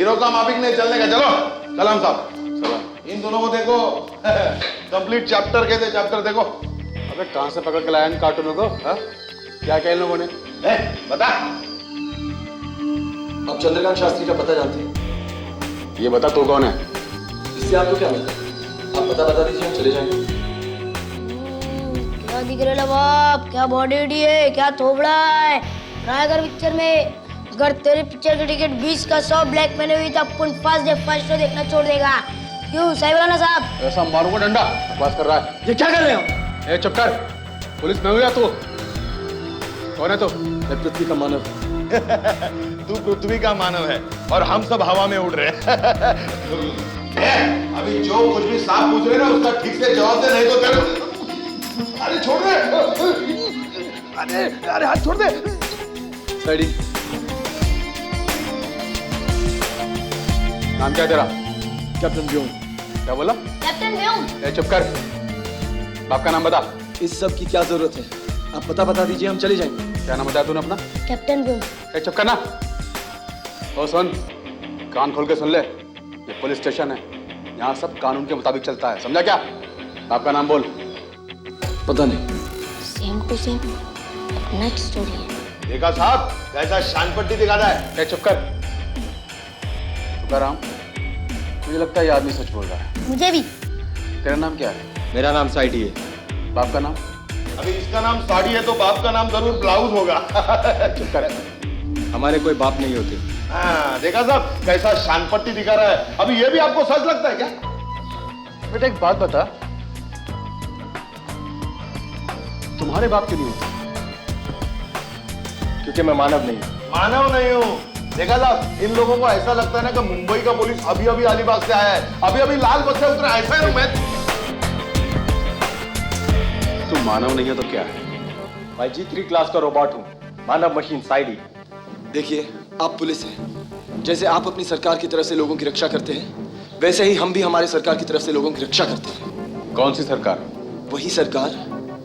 Hero का माफिक नहीं चलने का। चलो सलाम साहब, सलाम। इन दोनों को देखो, कंप्लीट चैप्टर कहते चैप्टर देखो। अबे कहां से पकड़ के लाया इन कार्टूनों को? हाँ? क्या क्या इन लोगों ने? बता। आप चंद्रकांत शास्त्री का पता जानते हैं? ये बता तू कौन है? इससे आपको क्या मिलता है? आप पता बता दीजिए, हम चले जाएंगे। क्या दिख रहा है बाप? क्या बॉडी वॉडी है, क्या थोबड़ा है। रायगर पिक्चर में अगर तेरे पिक्चर की टिकट 20 का 100 ब्लैक मैंने हुई तो अपन फर्स्ट शो देखना छोड़ देगा। क्यों सही बोला ना साहब? ऐसा मारूंगा डंडा। बकवास कर रहा है। ये क्या कर रहे हो? ए चुप कर। पुलिस में हुआ तू? कौन है तू? मैं पृथ्वी का मानव। तू पृथ्वी का मानव है और हम सब हवा में उड़ रहे हैं। अभी जो कुछ भी साफ पूछ रहे ना उसका ठीक से जवाब दे, नहीं तो तेरे। अरे छोड़ दे। अरे हाथ छोड़ दे। रेडी। नाम क्या तेरा? कैप्टन व्योम। क्या बोला? कैप्टन व्योम। ए चुप कर। बाप का नाम बता। इस सब की क्या जरूरत है? आप पता बता दीजिए, हम चले जाएंगे। क्या नाम बताया तूने अपना? कैप्टन व्योम। ए चुप कर ना। ओ सुन, कान खोल के सुन ले। ये पुलिस स्टेशन है, यहाँ सब कानून के मुताबिक चलता है, समझा क्या? आपका नाम बोल। पता नहीं। Same to same next story है। देखा साहब कैसा शान पट्टी दिखाता है। ए चुप कर। तुकाराम, मुझे लगता है ये आदमी सच बोल रहा है। मुझे भी। तेरा नाम क्या है? मेरा नाम साइडी है। बाप का नाम? अभी इसका नाम साड़ी है तो बाप का नाम जरूर ब्लाउज होगा। चुप कर। हमारे कोई बाप नहीं होते। हाँ, देखा साहब कैसा शान पट्टी दिखा रहा है। अभी ये भी आपको सच लगता है क्या? बेटा एक बात बता, तुम्हारे बाप क्यों नहीं होते? क्योंकि मैं मानव नहीं हूँ। मानव नहीं हूँ। देखा साहब इन लोगों को ऐसा लगता है ना कि मुंबई का पुलिस अभी अभी अलीबाग से आया है, अभी अभी लाल बस से उतरा। ऐसा है मैं। तुम मानव नहीं हो तो क्या है? मैं G3 क्लास का रोबोट हूँ, मानव मशीन साइडी। देखिए, आप पुलिस हैं। जैसे आप अपनी सरकार की तरफ से लोगों की रक्षा करते हैं, वैसे ही हम भी हमारे सरकार की तरफ से लोगों की रक्षा करते हैं। कौन सी सरकार? वही सरकार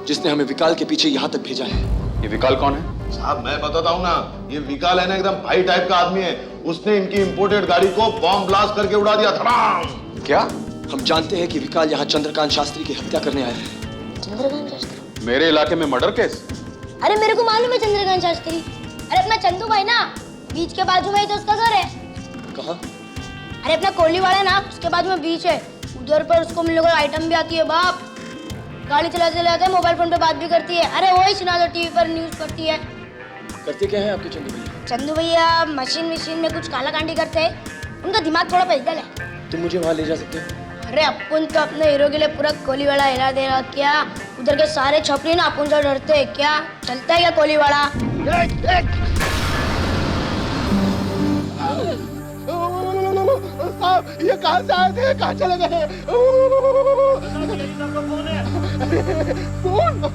जिसने हमें विकाल के पीछे यहाँ तक भेजा है। ये विकाल कौन है? साहब मैं बताता हूँ ना, ये विकाल है ना एकदम भाई टाइप का आदमी है। उसने इनकी इंपोर्टेड गाड़ी को बॉम्ब ब्लास्ट करके उड़ा दिया। धड़ाम। क्या? हम जानते हैं कि विकाल यहाँ चंद्रकांत शास्त्री की हत्या करने आया है। चंद्रकांत शास्त्री? मेरे इलाके में मर्डर केस? अरे मेरे को मालूम है चंद्रकांत शास्त्री। अरे अपना चंदू भाई ना, बीच के बाजू में ही तो उसका घर है। कहाँ? अरे अपना कोलीवाड़ा है ना, उसके बाजू में बीच है। उधर पर उसको मिलने को आइटम भी आती है बाप। गाड़ी चलाते चलाते मोबाइल फोन पे बात भी करती है। अरे वही सुना दो, टीवी पर न्यूज करती है। करते क्या है आपके चंदू भैया? चंदू भैया मशीन में कुछ काला कांडी करते हैं। उनका दिमाग थोड़ा पैदल है। तुम मुझे वहाँ ले जा सकते हो? अरे अपन तो अपने हीरो के लिए पूरा कोलीवाड़ा हिला दे रहा। क्या उधर के सारे छपरी ना अपन से डरते हैं क्या? चलता है क्या कोलीवाड़ा? साहब ये कहाँ से आए थे, कहाँ चले गए? कौन?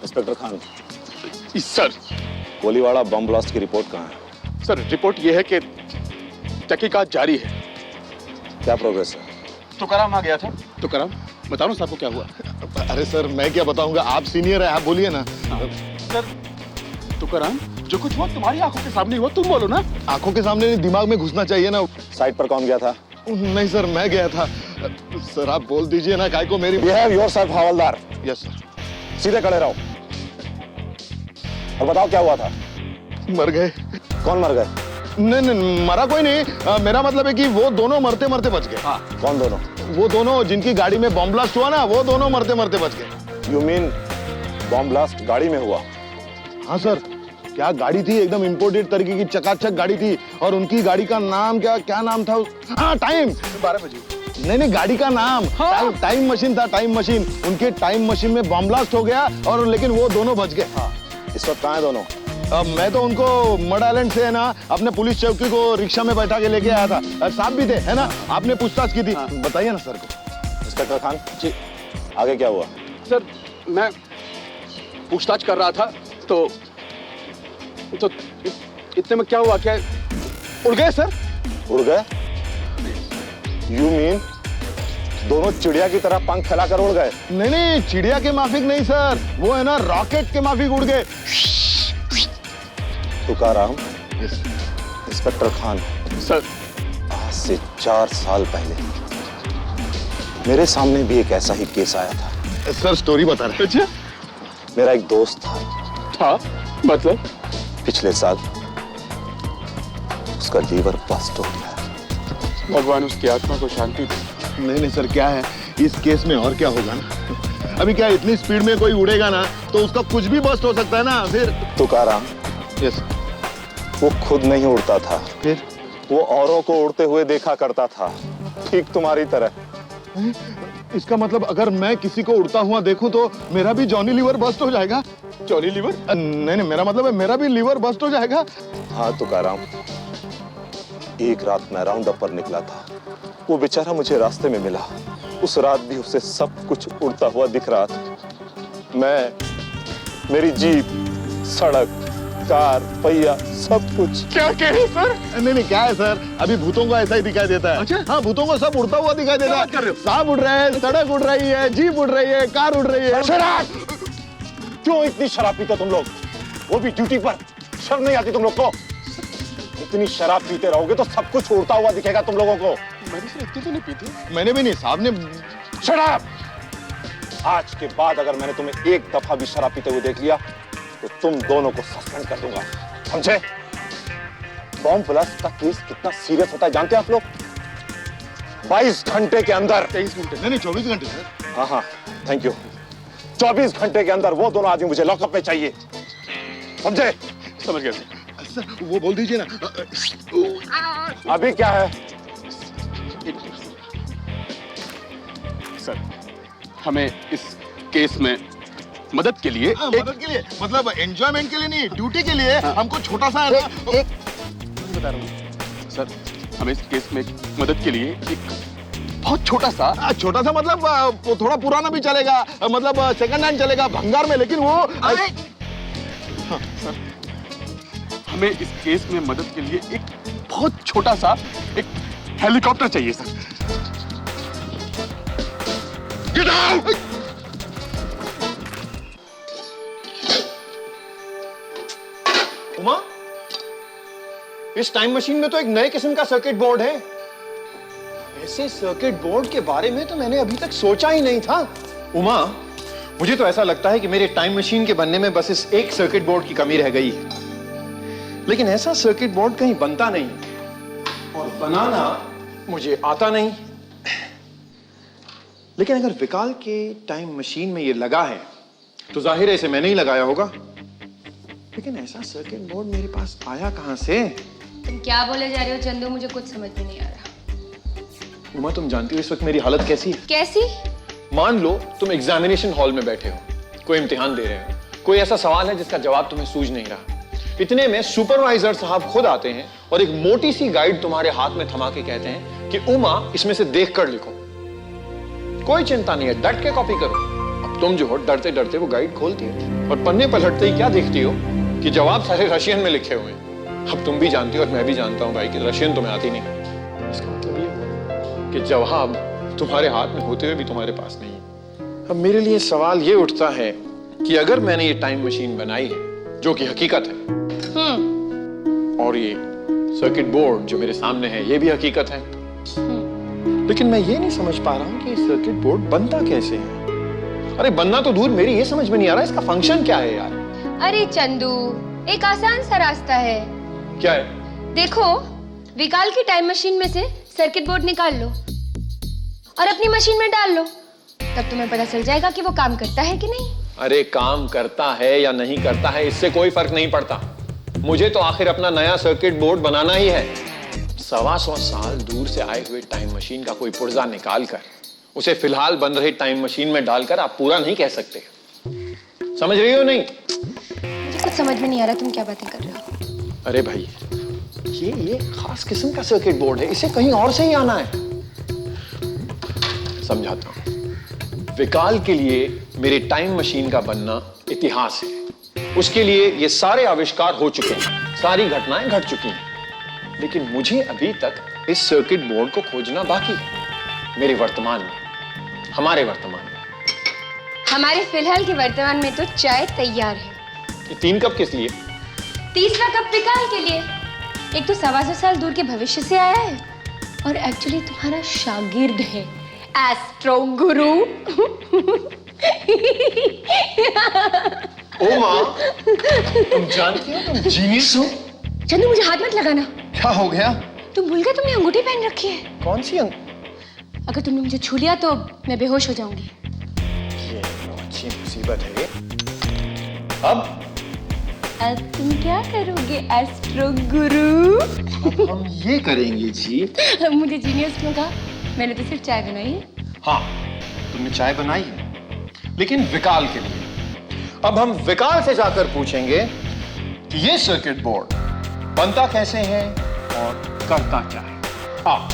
Inspector Khan, sir. Koliwada bomb blast की रिपोर्ट कहाँ है? सर रिपोर्ट ये है कि तहकीकात जारी है। क्या प्रोग्रेस है? तुकाराम आ गया था। तुकाराम बताओ ना साहब को क्या हुआ? अरे सर मैं क्या बताऊंगा, आप सीनियर है, आप बोलिए ना। सर तुकाराम, जो कुछ हुआ तुम्हारी आंखों के सामने हुआ, तुम बोलो ना। आंखों के सामने नहीं, दिमाग में घुसना चाहिए ना। साइट पर कौन गया था? नहीं सर मैं गया था। सर आप बोल दीजिए ना, काय को मेरी। बिहेव योरसेल्फ हवलदार। Yes sir. सीधे खड़े रहो और बताओ क्या हुआ था? मर गए। कौन मर गए? नहीं मरा कोई नहीं। मेरा मतलब है कि वो दोनों मरते मरते बच गए। हाँ। कौन दोनों? वो दोनों जिनकी गाड़ी में बॉम्ब ब्लास्ट हुआ ना, वो दोनों मरते मरते बच गए। यू मीन बॉम्ब ब्लास्ट गाड़ी में हुआ? हाँ सर। क्या गाड़ी थी, एकदम इंपोर्टेड तरीके की चकाचक गाड़ी थी। और उनकी गाड़ी का नाम क्या नाम था? हाँ टाइम। 12 बजे। नहीं गाड़ी का नाम। हाँ। टाइम मशीन था, टाइम मशीन। उनके टाइम मशीन में बॉम्ब ब्लास्ट हो गया और लेकिन वो दोनों बच गए। हाँ। इस वक्त कहाँ है दोनों? मैं तो उनको मड आइलैंड से है ना अपने पुलिस चौकी को रिक्शा में बैठा के लेके आया था। साहब भी थे है ना, आपने पूछताछ की थी। हाँ। बताइए ना सर को। इंस्पेक्टर खान जी। आगे क्या हुआ? सर मैं पूछताछ कर रहा था तो इतने में क्या हुआ, क्या उड़ गए सर? उड़ गए? यू मीन दोनों चिड़िया की तरह पंख फैलाकर उड़ गए? नहीं चिड़िया के माफिक नहीं सर, वो है ना रॉकेट के माफिक उड़ गए। Tukaram, inspector Khan, sir. आज से 4 साल पहले मेरे सामने भी एक ऐसा ही केस आया था। सर स्टोरी बता रहे। अच्छा, मेरा एक दोस्त था, मतलब? पिछले साल उसका लीवर बस्ट हो गया। भगवान उसकी आत्मा को शांति दे। नहीं सर, क्या है इस केस में और क्या होगा ना, अभी क्या इतनी स्पीड में कोई उड़ेगा ना तो उसका कुछ भी बस्ट हो सकता है ना फिर। तुकाराम, यस। वो खुद नहीं उड़ता था, फिर वो औरों को उड़ते हुए देखा करता था, ठीक तुम्हारी तरह। इसका मतलब अगर मैं किसी को उड़ता हुआ देखूं तो मेरा भी जॉनी लीवर बस्ट हो जाएगा? जॉनी लीवर? नहीं, मेरा मतलब है मेरा भी लीवर बस्ट हो जाएगा। हाँ तुकाराम, एक रात मैं राउंड अप पर निकला था, वो बेचारा मुझे रास्ते में मिला। उस रात भी उसे सब कुछ उड़ता हुआ दिख रहा था। मैं, मेरी जीप, सड़क, कार, पहिया, सब कुछ। क्या कह रहे सर? नहीं, क्या है सर, अभी भूतों को ऐसा ही दिखाई देता है। अच्छा? हाँ, भूतों को सब उड़ता हुआ दिखाई देता कर रहे है। हो? सांप उड़ रहे हैं, सड़क उड़ रही है, जीप उड़ रही है, कार उड़ रही है। शराब! क्यों इतनी शराब पीते तुम लोग, वो भी ड्यूटी पर? शर्म नहीं आती तुम लोग को? इतनी शराब पीते रहोगे तो सब कुछ उड़ता हुआ दिखेगा तुम लोगों को। मैंने सर इतनी तो नहीं पीती। मैंने भी नहीं, साहब ने। शराब! आज के बाद अगर मैंने तुम्हें एक दफा भी शराब पीते हुए देख लिया तो तुम दोनों को सस्पेंड कर दूंगा, समझे? बॉम्ब ब्लास्ट का केस कितना सीरियस होता है जानते हैं आप लोग? 22 घंटे के अंदर। 23 घंटे? नहीं, 24 घंटे सर। हाँ, थैंक यू। 24 घंटे के अंदर वो दोनों आदमी मुझे लॉकअप में चाहिए, समझे? समझ गया सर, वो बोल दीजिए ना। अभी क्या है? सर, हमें इस केस में मदद के लिए मदद के लिए मतलब एंजॉयमेंट के लिए नहीं, ड्यूटी के लिए। हमको छोटा सा बता रहा हूँ सर, हमें इस केस में मदद के लिए एक बहुत छोटा सा मतलब वो थोड़ा पुराना भी चलेगा, मतलब सेकंड हैंड चलेगा, भंगार में, लेकिन वो हाँ, सर, हमें इस केस में मदद के लिए एक बहुत छोटा सा एक हेलीकॉप्टर चाहिए सर। Get out! उमा, इस टाइम मशीन में तो एक नए किस्म का सर्किट बोर्ड है। ऐसे सर्किट बोर्ड के बारे में तो मैंने अभी तक सोचा ही नहीं था। उमा, मुझे तो ऐसा लगता है कि मेरे टाइम मशीन के बनने में बस इस एक सर्किट बोर्ड की कमी रह गई है। लेकिन ऐसा सर्किट बोर्ड कहीं बनता नहीं और बनाना मुझे आता नहीं। लेकिन अगर विकाल के टाइम मशीन में ये लगा है तो जाहिर है इसे मैंने ही लगाया होगा। लेकिन ऐसा सर्किट बोर्ड मेरे पास आया कहां से? तुम क्या बोले जा रहे हो चंदू? मुझे कुछ समझ में नहीं आ रहा। उमा, तुम जानती हो इस वक्त मेरी हालत कैसी है? कैसी? मान लो तुम एग्जामिनेशन हॉल में बैठे हो, कोई इम्तिहान दे रहे हो, कोई ऐसा सवाल है जिसका जवाब तुम्हें सूझ नहीं रहा। इतने में सुपरवाइजर साहब खुद आते हैं और एक मोटी सी गाइड तुम्हारे हाथ में थमा के कहते हैं कि उमा, इसमें से देखकर लिखो। कोई चिंता नहीं है, डट के कॉपी करो। अब तुम जो हो डरते डरते वो गाइड खोलती हो और पन्ने पलटते ही क्या देखती हो कि जवाब सारे रशियन में लिखे हुए हैं। अब तुम भी जानती हो और मैं भी जानता हूं भाई कि रशियन तुम्हें आती नहीं। इसका मतलब ये हुआ कि जवाब तुम्हारे हाथ में होते हुए भी तुम्हारे पास नहीं है। अब मेरे लिए सवाल ये उठता है कि अगर मैंने ये टाइम मशीन बनाई है, जो कि हकीकत है, और ये सर्किट बोर्ड जो मेरे सामने है ये भी हकीकत है, लेकिन मैं ये नहीं समझ पा रहा हूं कि ये सर्किट बोर्ड बनता कैसे है। अरे बनना तो दूर, मेरी ये समझ में नहीं आ रहा इसका फंक्शन क्या है यार। अरे चंदू, एक आसान सा रास्ता है। क्या है? देखो, विकाल की टाइम मशीन में से सर्किट बोर्ड निकाल लो और अपनी मशीन में डाल लो, तब तुम्हें पता चल जाएगा कि वो काम करता है कि नहीं। अरे काम करता है या नहीं करता है इससे कोई फर्क नहीं पड़ता। मुझे तो आखिर अपना नया सर्किट बोर्ड बनाना ही है। 125 साल दूर से आए हुए टाइम मशीन का कोई पुर्जा निकालकर उसे फिलहाल बन रही टाइम मशीन में डालकर आप पूरा नहीं कह सकते। समझ रही हो नहीं? मुझे कुछ समझ में नहीं आ रहा तुम क्या बातें कर रहे हो। अरे भाई, ये खास किस्म का सर्किट बोर्ड है, इसे कहीं और से ही आना है। समझाता हूं। विकाल के लिए मेरे टाइम मशीन का बनना इतिहास है। उसके लिए ये सारे आविष्कार हो चुके हैं, सारी घटनाएं घट चुकी हैं, लेकिन मुझे अभी तक इस सर्किट बोर्ड को खोजना बाकी है। मेरे वर्तमान में, हमारे वर्तमान में। हमारे फिलहाल के वर्तमान में तो चाय तैयार है। ये 3 कप किस लिए? तीसरा कप विकाल के लिए। एक तो 125 साल दूर के भविष्य से आया है और एक्चुअली तुम्हारा शागिर्द है, एस्ट्रो गुरु। ओ माँ, तुम जानती हो तुम जीनियस हो। चंदू मुझे हाथ मत लगाना। क्या हो गया? तुम भूल गए तुमने अंगूठी पहन रखी है। कौन सी अगर तुमने मुझे छू लिया तो मैं बेहोश हो जाऊंगी। ये अच्छी मुसीबत है ये। अब तुम क्या करोगे एस्ट्रो गुरु? अब हम ये करेंगे जी। मुझे जीनियस क्यों कहा? मैंने तो सिर्फ चाय बनाई है। हाँ, तुमने चाय बनाई है, लेकिन विकाल के लिए। अब हम विकाल से जाकर पूछेंगे कि ये सर्किट बोर्ड बनता कैसे है और करता क्या है। आओ।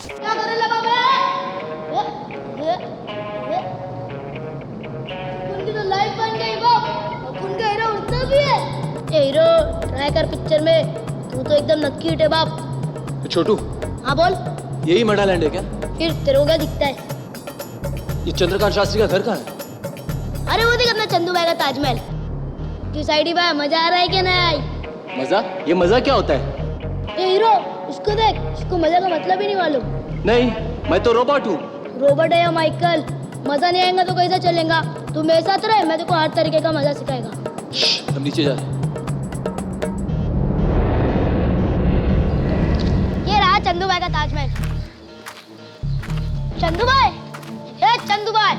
क्या कर रहे बाबा? उनकी तो लाइफ बन गई बाप। उनका हीरो उड़ता भी है। ये हीरो ट्राई कर पिक्चर में तू तो एकदम नक्की हिट है बाप। छोटू, हाँ बोल। यही मडालैंड है क्या? फिर तेरे को क्या दिखता है? ये चंद्रकांत शास्त्री का घर कहाँ है? अरे वो देख अपना चंदू भाई का ताजमहल। क्यों साइडी भाई, मजा आ रहा है क्या नहीं? मजा? ये मजा क्या होता है? ये हीरो उसको देख, उसको मजा का मतलब ही नहीं मालूम। नहीं, मैं तो रोबोट हूँ। रोबोट है या माइकल, मजा नहीं आएगा तो कैसा चलेगा? तू मेरे साथ रहे, मैं तेरे को हर तरीके का मजा सिखाएगा। हम नीचे जा रहे हैं। ये रहा चंदू भाई का ताजमहल। चंदू भाई, हे चंदू भाई,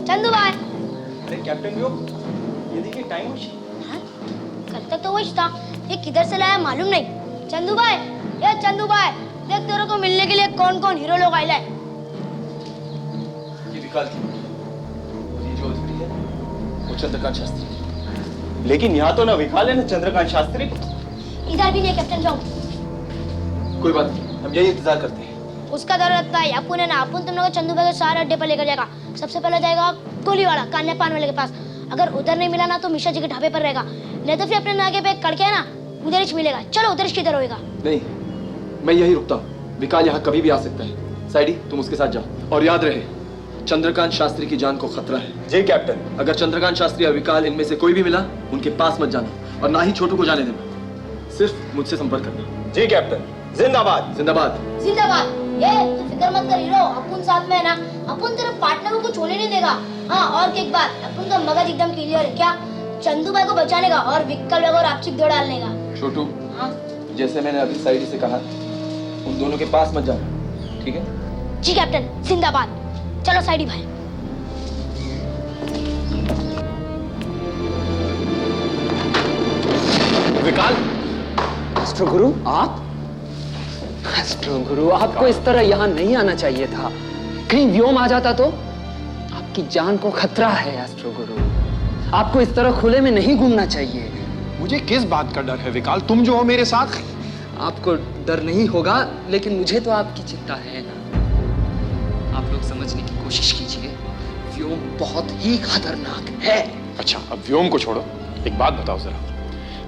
चंदू भाई। अरे कैप्टन यो, ये देखिए टाइम मशीन। हाँ? कल तक तो वही था, ये किधर से लाया मालूम नहीं। चंदू भाई, ये चंदू भाई, देख तेरे को मिलने के लिए कौन कौन हीरो लोग आए हैं। ये विकाल की, ये जो खड़ी है वो चंद्रकांत शास्त्री। लेकिन यहाँ तो ना विकाल है ना चंद्रकांत शास्त्री। इधर भी नहीं कैप्टन जाओ। कोई बात नहीं, हम यही इंतजार करते हैं। उसका डर लगता है। अपुन है ना, अपुन तुम लोग को चंदू भाई के सारे अड्डे पर लेकर जाएगा। सबसे पहले जाएगा गोली वाला कान्या पान वाले के पास। अगर उधर नहीं मिला ना तो मिश्रा जी के ढाबे पर रहेगा, नहीं तो फिर अपने नाके पे कड़के है ना उधर ही मिलेगा। चलो उधर ही किधर होएगा। नहीं, मैं यही रुकता हूँ। विकाल यहाँ कभी भी आ सकता है। साइडी, तुम उसके साथ जाओ और याद रहे चंद्रकांत शास्त्री की जान को खतरा है। जी कैप्टन। अगर चंद्रकांत शास्त्री और विकाल इनमें से कोई भी मिला, उनके पास मत जाना और ना ही छोटू को जाने देना। सिर्फ मुझसे संपर्क करना। जी कैप्टन। जिंदाबाद। जिंदाबाद। जिंदाबाद। ये तू फिक्र मत कर हीरो, अपुन साथ में है ना। अपुन तेरे पार्टनर को कुछ होने नहीं देगा। हाँ, और एक बात, अपुन का मगज एकदम क्लियर है। क्या? चंदू भाई को बचाने का और विक्कल भाई को रापचिक दो डालने का। छोटू, हाँ? जैसे मैंने अभी साइडी से कहा, उन दोनों के पास मत जाना, ठीक है? जी कैप्टन, जिंदाबाद। चलो साइडी भाई। विकाल। एस्ट्रो गुरु, आप? एस्ट्रो गुरु, आपको इस तरह यहाँ नहीं आना चाहिए था। कहीं व्योम आ जाता तो? आपकी जान को खतरा है एस्ट्रो गुरु। आपको इस तरह खुले में नहीं घूमना चाहिए। मुझे किस बात का डर है विकाल? तुम जो हो मेरे साथ। आपको डर नहीं होगा, लेकिन मुझे तो आपकी चिंता है ना। आप लोग समझने की कोशिश कीजिए, व्योम बहुत ही खतरनाक है। अच्छा, अब व्योम को छोड़ो, एक बात बताओ जरा,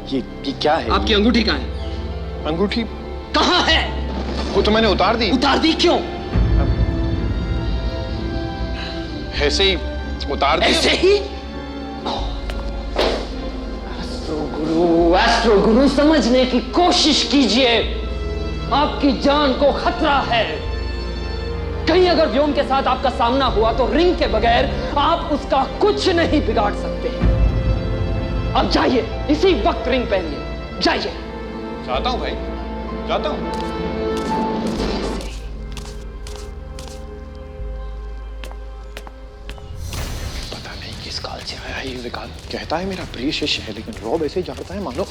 ये क्या है? आपकी अंगूठी कहाँ है? अंगूठी कहाँ है? वो तो मैंने उतार दी। उतार दी क्यों? ऐसे ही उतार दी। ऐसे ही? एस्ट्रो गुरु, समझने की कोशिश कीजिए। आपकी जान को खतरा है। कहीं अगर व्योम के साथ आपका सामना हुआ तो रिंग के बगैर आप उसका कुछ नहीं बिगाड़ सकते। अब जाइए, इसी वक्त रिंग पहनिए। जाइए। जाता हूं भाई, जाता हूं। पता नहीं किस काल से आया ये विकाल। कहता है मेरा प्रिय शिष्य है, लेकिन रॉब ऐसे जाता है मानो।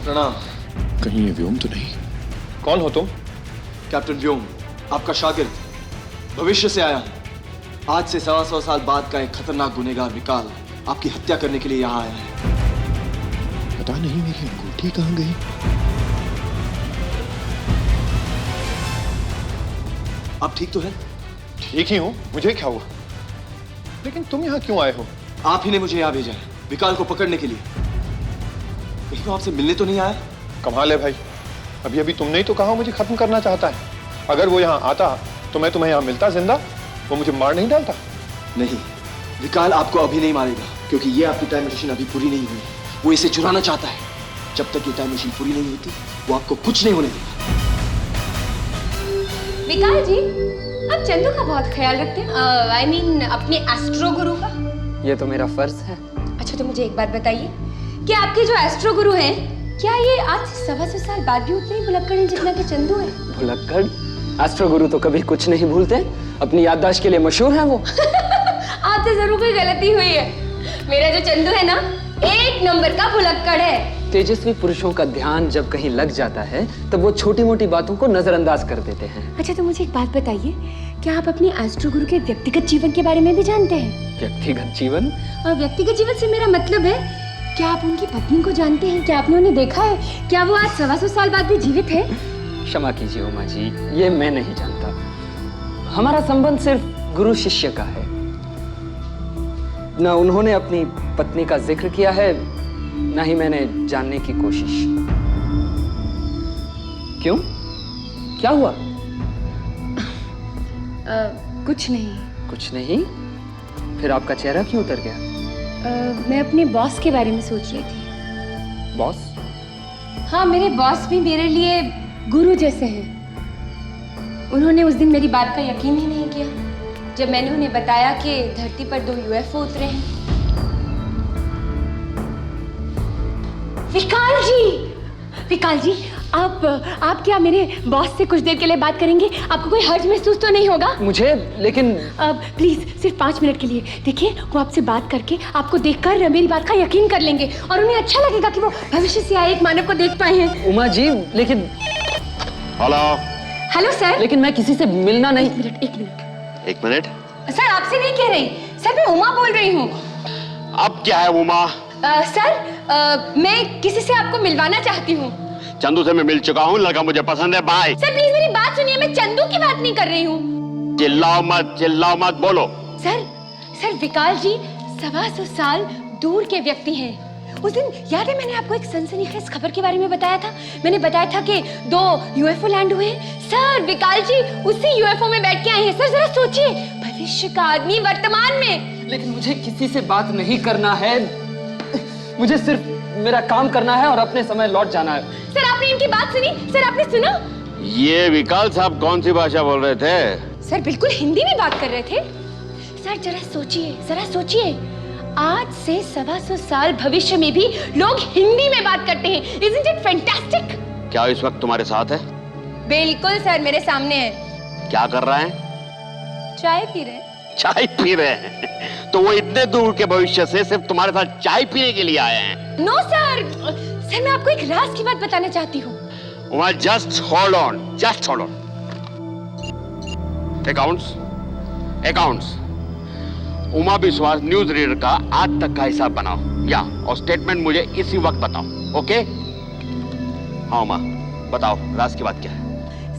प्रणाम। कहीं ये व्योम तो नहीं? कौन हो तुम? कैप्टन व्योम, आपका शागिर्द, भविष्य से आया। आज से 125 साल बाद का एक खतरनाक गुनहगार विकाल आपकी हत्या करने के लिए यहाँ आया है। पता नहीं मेरी अंगूठी कहाँ गई। आप ठीक तो हैं? ठीक ही हूँ, मुझे क्या हुआ? लेकिन तुम यहाँ क्यों आए हो? आप ही ने मुझे यहाँ भेजा है, विकाल को पकड़ने के लिए। कहीं वो आपसे मिलने तो नहीं आया? कमाल है भाई, अभी अभी तुमने ही तो कहा मुझे खत्म करना चाहता है। अगर वो यहाँ आता तो मैं तुम्हें यहाँ मिलता जिंदा, वो मुझे मार नहीं डालता। नहीं, विकाल आपको अभी नहीं मारेगा, क्योंकि ये आपकी टाइम मशीन अभी पूरी नहीं हुई। वो इसे चुराना चाहता है। जब तक ये टाइम मशीन पूरी नहीं होती, वो आपको कुछ नहीं होने देगा। विकाल जी, आप चंदू का बहुत ख्याल रखते हैं। I mean, अपने एस्ट्रो गुरु का। ये तो मेरा फर्ज है। अच्छा, तो मुझे एक बात बताइए कि आपके जो एस्ट्रो गुरु हैं, क्या ये आज से 125 साल बाद भी उतने ही भुलक्कड़ हैं जितना कि चंदू है? भुलक्कड़? एस्ट्रो गुरु तो कभी कुछ नहीं भूलते। अपनी याददाश्त के लिए मशहूर है वो। आपसे जरूर कोई गलती हुई है। मेरा जो चंदू है ना, 1 नंबर का भुलक्कड़ है। तेजस्वी पुरुषों का ध्यान जब कहीं लग जाता है तब वो छोटी मोटी बातों को नजरअंदाज कर देते हैं। अच्छा, तो मुझे एक बात बताइए, क्या आप अपने एस्ट्रो गुरु के व्यक्तिगत जीवन के बारे में भी जानते हैं? व्यक्तिगत जीवन? और व्यक्तिगत जीवन से मेरा मतलब है, क्या आप उनकी पत्नी को जानते हैं? क्या आपने उन्हें देखा है? क्या वो आज 125 साल बाद भी जीवित है? क्षमा कीजिए उमा जी, ये मैं नहीं जानता। हमारा संबंध सिर्फ गुरु शिष्य का है। न उन्होंने अपनी पत्नी का जिक्र किया है, न ही मैंने जानने की कोशिश। क्यों? क्या हुआ? कुछ नहीं। कुछ नहीं? फिर आपका चेहरा क्यों उतर गया? मैं अपने बॉस के बारे में सोच रही थी। बॉस? हाँ, मेरे बॉस भी मेरे लिए गुरु जैसे हैं। उन्होंने उस दिन मेरी बात का यकीन ही नहीं किया जब मैंने उन्हें बताया कि धरती पर 2 UFO उतरे हैं। विकाल जी, आप क्या मेरे बॉस से कुछ देर के लिए बात करेंगे? आपको कोई हर्ज महसूस तो नहीं होगा? मुझे लेकिन प्लीज सिर्फ 5 मिनट के लिए देखिए, वो आपसे बात करके आपको देखकर मेरी बात का यकीन कर लेंगे और उन्हें अच्छा लगेगा कि वो भविष्य से आए एक मानव को देख पाए हैं। उमा जी, लेकिन हेलो सर। लेकिन मैं किसी से मिलना नहीं। एक मिनट सर, आपसे नहीं कह रही सर, मैं उमा बोल रही हूँ। अब क्या है उमा? सर, मैं किसी से आपको मिलवाना चाहती हूँ। चंदू से मैं मिल चुका हूँ, लड़का मुझे पसंद है। बाय। सर प्लीज मेरी बात सुनिए, मैं चंदू की बात नहीं कर रही हूँ। चिल्लाओ मत, बोलो। सर विकाल जी 125 साल दूर के व्यक्ति हैं। उस दिन याद है मैंने आपको एक सनसनीखेज खबर के बारे में बताया था? मैंने बताया था कि 2 UFO लैंड हुए। सर विकाल जी उसी UFO में बैठ के आए हैं। सर जरा सोचिए, भविष्य का आदमी वर्तमान में। लेकिन मुझे किसी से बात नहीं करना है, मुझे सिर्फ मेरा काम करना है और अपने समय लौट जाना है। सर आपने इनकी बात सुनी? सर आपने सुना? ये विकाल साहब कौन सी भाषा बोल रहे थे? सर बिल्कुल हिंदी में बात कर रहे थे। सर जरा सोचिए, आज से 125 साल भविष्य में भी लोग हिंदी में बात करते हैं। Isn't it fantastic? क्या इस वक्त तुम्हारे साथ है? बिल्कुल सर, मेरे सामने है। क्या कर रहा है? चाय पी रहे हैं। चाय पी रहे हैं? तो वो इतने दूर के भविष्य से सिर्फ तुम्हारे साथ चाय पीने के लिए आए हैं? नो सर, मैं आपको एक राज की बात बताना चाहती हूँ। Just hold on. Accounts. Uma विश्वास न्यूज रीडर का आज तक का हिसाब बनाओ और स्टेटमेंट मुझे इसी वक्त बताओ। ओके? हाँ उमा, बताओ राज की बात क्या है?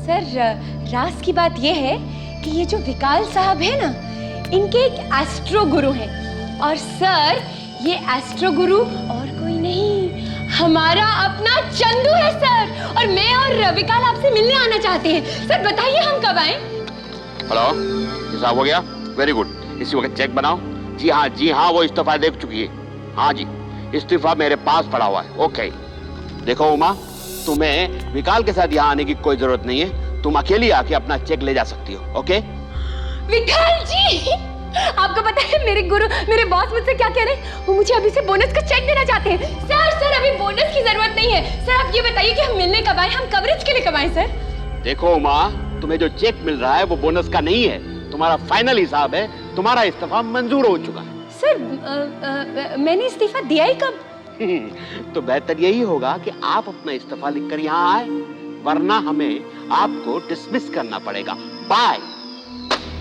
सर राज की बात यह है कि ये जो विकाल साहब है ना, इनके एक एस्ट्रो गुरु हैं। और सर ये एस्ट्रो गुरु और कोई नहीं, हमारा अपना चंदू है सर। और मैं और विकाल आपसे मिलने आना चाहते हैं। सर बताइए हम कब आएं? हेलो, हिसाब हो गया? Very good. इसी वक्त चेक बनाओ। जी हाँ, वो इस्तीफा दे चुकी है। हाँ जी, इस्तीफा मेरे पास पड़ा हुआ है। ओके। देखो उमा, तुम्हें विकाल के साथ यहाँ आने की कोई जरूरत नहीं है। तुम अकेली आके अपना चेक ले जा सकती हो। ओके? विकाल जी, आपको पता है मेरे बॉस मुझसे क्या कह रहे हैं? वो मुझे अभी से बोनस का चेक देना चाहते हैं। सर अभी बोनस की जरूरत नहीं है। सर आप ये बताइए कि हम मिलने कब आए, हम कवरेज के लिए कब आए? सर देखो उमा, तुम्हें जो चेक मिल रहा है वो बोनस का नहीं है, तुम्हारा फाइनल हिसाब है। तुम्हारा इस्तीफा मंजूर हो चुका है। सर मैंने इस्तीफा दिया ही कब? तो बेहतर यही होगा कि आप अपना इस्तीफा लिखकर यहाँ आए, वरना हमें आपको डिसमिस करना पड़ेगा। Bye.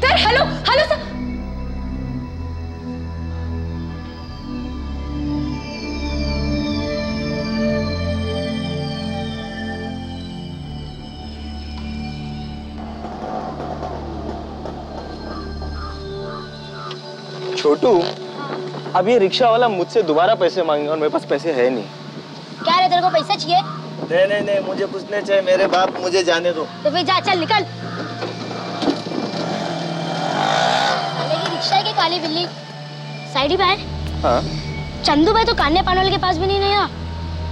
Sir hello sir. Chhotu, अब ये रिक्शा वाला मुझसे दोबारा पैसे मांगेगा और मेरे पास पैसे है नहीं। क्या रे, तेरे को पैसा चाहिए? नहीं, मुझे पूछने चाहिए मेरे बाप, मुझे जाने दो। तो फिर जा, चल निकल। साले की रिक्शा है कि काली बिल्ली? साइडी भाई, हाँ चंदू भाई तो कान्या पानवाल के पास भी नहीं आया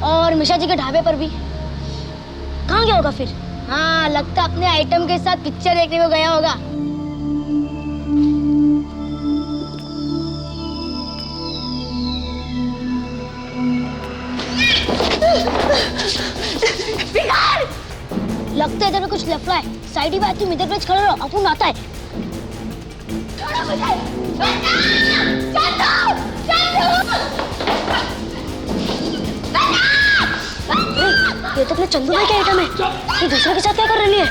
और मिशा जी के ढाबे पर भी। कहाँ गया होगा फिर? हाँ, लगता अपने आइटम के साथ पिक्चर देखने को गया होगा। लगता है इधर में कुछ लफड़ा है। साइडी भाई तुम इधर पे खड़े रहो, अपन आता है। छोड़ो मुझे! ये तो अपने चंदू भाई का आइटम है। ये दूसरे के साथ क्या कर रही है?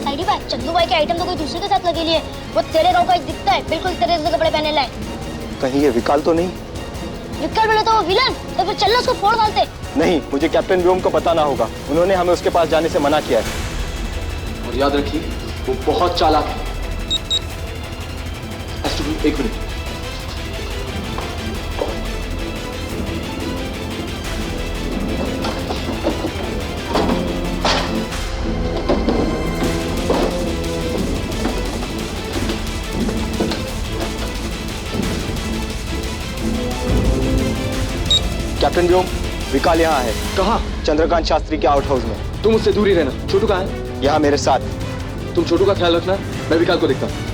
साइडी भाई, चंदू भाई के आइटम तो कोई दूसरे के साथ लगे लिए। वो तेरे गाँव का दिखता है, बिल्कुल तेरे जैसे कपड़े पहने लाए। कहीं ये विकाल तो नहीं? विक्कर बोले तो वो विलन, तो फिर चलना उसको फोड़ डालते। नहीं, मुझे कैप्टन व्योम को पता ना होगा। उन्होंने हमें उसके पास जाने से मना किया है। और याद रखिए, वो बहुत चालाक है। एक मिनट। कैप्टन व्योम, विकाल यहाँ है। कहाँ? चंद्रकांत शास्त्री के आउट हाउस में। तुम उससे दूर ही रहना। छोटू कहाँ है? यहाँ मेरे साथ। तुम छोटू का ख्याल रखना, मैं विकाल को देखता हूँ।